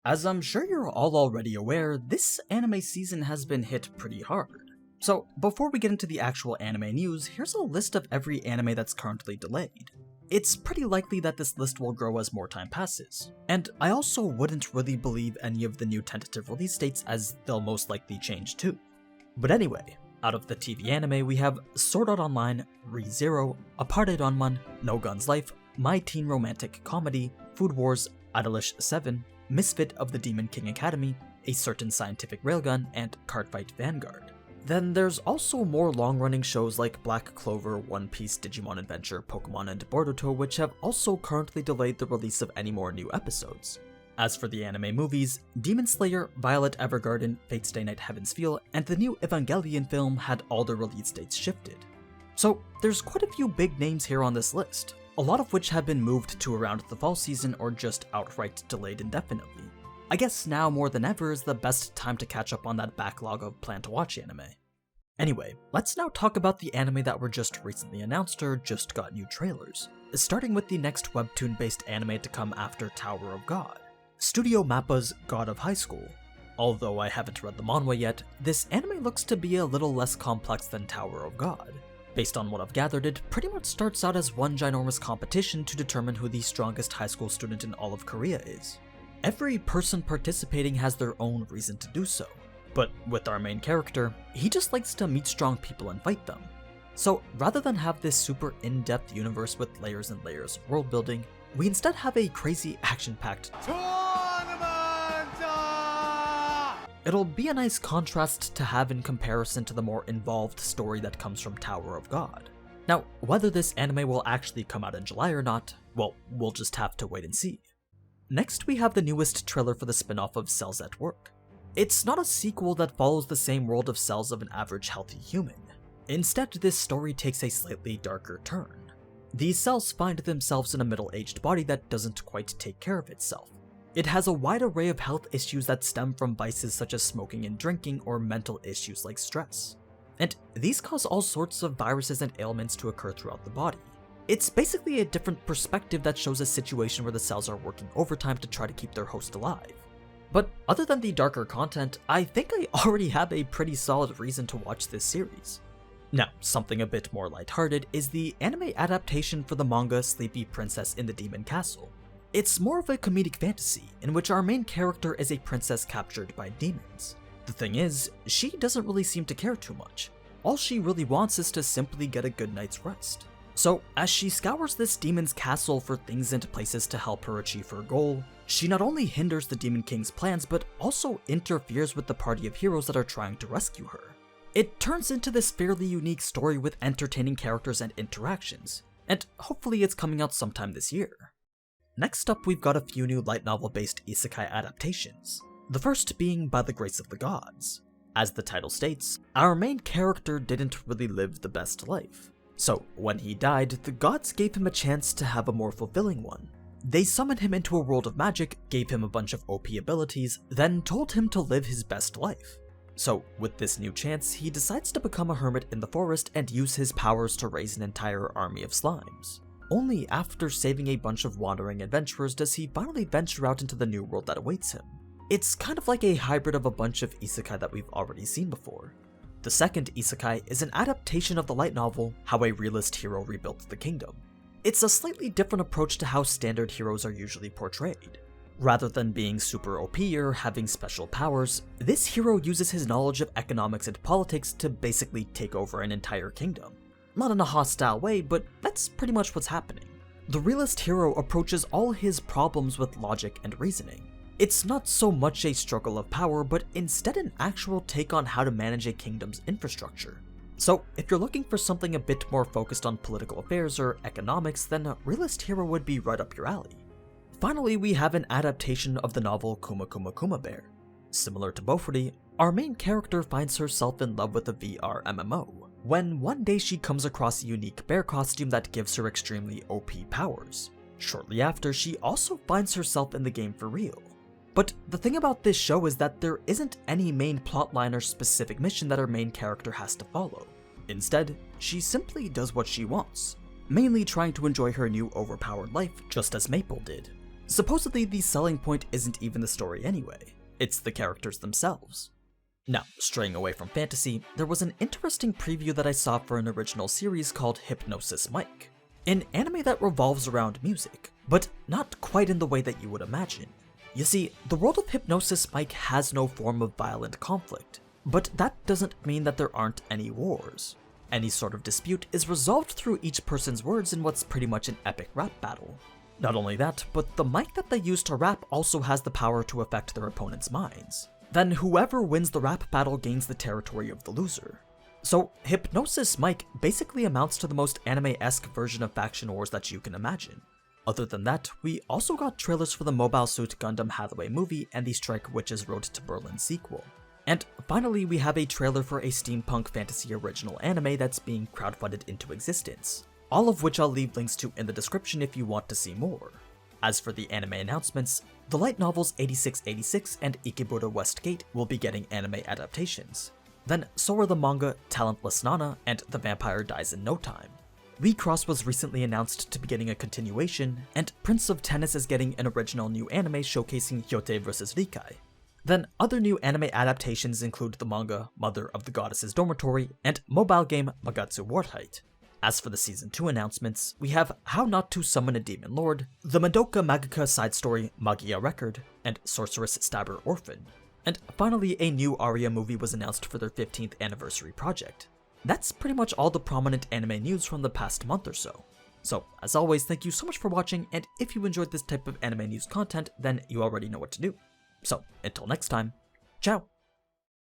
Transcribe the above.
As I'm sure you're all already aware, this anime season has been hit pretty hard. So before we get into the actual anime news, here's a list of every anime that's currently delayed. It's pretty likely that this list will grow as more time passes, and I also wouldn't really believe any of the new tentative release dates as they'll most likely change too. But anyway, out of the TV anime we have Sword Art Online, Re:Zero, Apartheid No Guns Life, My Teen Romantic Comedy, Food Wars, Idolish 7, Misfit of the Demon King Academy, A Certain Scientific Railgun, and Cardfight Vanguard. Then there's also more long-running shows like Black Clover, One Piece, Digimon Adventure, Pokemon, and Boruto, which have also currently delayed the release of any more new episodes. As for the anime movies, Demon Slayer, Violet Evergarden, Fate Stay Night Heaven's Feel, and the new Evangelion film had all their release dates shifted. So there's quite a few big names here on this list, a lot of which have been moved to around the fall season or just outright delayed indefinitely. I guess now more than ever is the best time to catch up on that backlog of plan-to-watch anime. Anyway, let's now talk about the anime that were just recently announced or just got new trailers, starting with the next webtoon-based anime to come after Tower of God, Studio Mappa's God of Highschool. Although I haven't read the manhwa yet, this anime looks to be a little less complex than Tower of God. Based on what I've gathered, it pretty much starts out as one ginormous competition to determine who the strongest high school student in all of Korea is. Every person participating has their own reason to do so, but with our main character, he just likes to meet strong people and fight them. So rather than have this super in-depth universe with layers and layers of world building, we instead have a crazy action-packed tournament! It'll be a nice contrast to have in comparison to the more involved story that comes from Tower of God. Now, whether this anime will actually come out in July or not, well, we'll just have to wait and see. Next, we have the newest trailer for the spin-off of Cells at Work. It's not a sequel that follows the same world of cells of an average healthy human. Instead, this story takes a slightly darker turn. These cells find themselves in a middle-aged body that doesn't quite take care of itself. It has a wide array of health issues that stem from vices such as smoking and drinking or mental issues like stress. And these cause all sorts of viruses and ailments to occur throughout the body. It's basically a different perspective that shows a situation where the cells are working overtime to try to keep their host alive. But other than the darker content, I think I already have a pretty solid reason to watch this series. Now, something a bit more lighthearted is the anime adaptation for the manga Sleepy Princess in the Demon Castle. It's more of a comedic fantasy in which our main character is a princess captured by demons. The thing is, she doesn't really seem to care too much. All she really wants is to simply get a good night's rest. So, as she scours this demon's castle for things and places to help her achieve her goal, she not only hinders the Demon King's plans, but also interferes with the party of heroes that are trying to rescue her. It turns into this fairly unique story with entertaining characters and interactions, and hopefully it's coming out sometime this year. Next up, we've got a few new light novel-based isekai adaptations, the first being By the Grace of the Gods. As the title states, our main character didn't really live the best life. So, when he died, the gods gave him a chance to have a more fulfilling one. They summoned him into a world of magic, gave him a bunch of OP abilities, then told him to live his best life. So, with this new chance, he decides to become a hermit in the forest and use his powers to raise an entire army of slimes. Only after saving a bunch of wandering adventurers does he finally venture out into the new world that awaits him. It's kind of like a hybrid of a bunch of isekai that we've already seen before. The second isekai is an adaptation of the light novel How a Realist Hero Rebuilt the Kingdom. It's a slightly different approach to how standard heroes are usually portrayed. Rather than being super OP or having special powers, this hero uses his knowledge of economics and politics to basically take over an entire kingdom. Not in a hostile way, but that's pretty much what's happening. The realist hero approaches all his problems with logic and reasoning. It's not so much a struggle of power, but instead an actual take on how to manage a kingdom's infrastructure. So if you're looking for something a bit more focused on political affairs or economics, then a realist hero would be right up your alley. Finally, we have an adaptation of the novel Kuma Kuma Kuma Bear. Similar to Bofuri, our main character finds herself in love with a VR MMO, when one day she comes across a unique bear costume that gives her extremely OP powers. Shortly after, she also finds herself in the game for real. But the thing about this show is that there isn't any main plotline or specific mission that our main character has to follow. Instead, she simply does what she wants, mainly trying to enjoy her new overpowered life just as Maple did. Supposedly, the selling point isn't even the story anyway, it's the characters themselves. Now, straying away from fantasy, there was an interesting preview that I saw for an original series called Hypnosis Mic, an anime that revolves around music, but not quite in the way that you would imagine. You see, the world of Hypnosis Mic has no form of violent conflict, but that doesn't mean that there aren't any wars. Any sort of dispute is resolved through each person's words in what's pretty much an epic rap battle. Not only that, but the mic that they use to rap also has the power to affect their opponent's minds. Then whoever wins the rap battle gains the territory of the loser. So Hypnosis Mic basically amounts to the most anime-esque version of faction wars that you can imagine. Other than that, we also got trailers for the Mobile Suit Gundam Hathaway movie and the Strike Witches Road to Berlin sequel. And finally, we have a trailer for a steampunk fantasy original anime that's being crowdfunded into existence, all of which I'll leave links to in the description if you want to see more. As for the anime announcements, the light novels 8686 and Ikebura Westgate will be getting anime adaptations. Then so are the manga Talentless Nana and The Vampire Dies in No Time. We Cross was recently announced to be getting a continuation, and Prince of Tennis is getting an original new anime showcasing Hyote vs Rikai. Then other new anime adaptations include the manga Mother of the Goddess's Dormitory and mobile game Magatsu Warheit. As for the Season 2 announcements, we have How Not to Summon a Demon Lord, the Madoka Magica side story Magia Record, and Sorceress Stabber Orphan. And finally, a new Aria movie was announced for their 15th anniversary project. That's pretty much all the prominent anime news from the past month or so. So, as always, thank you so much for watching, and if you enjoyed this type of anime news content, then you already know what to do. So, until next time, ciao!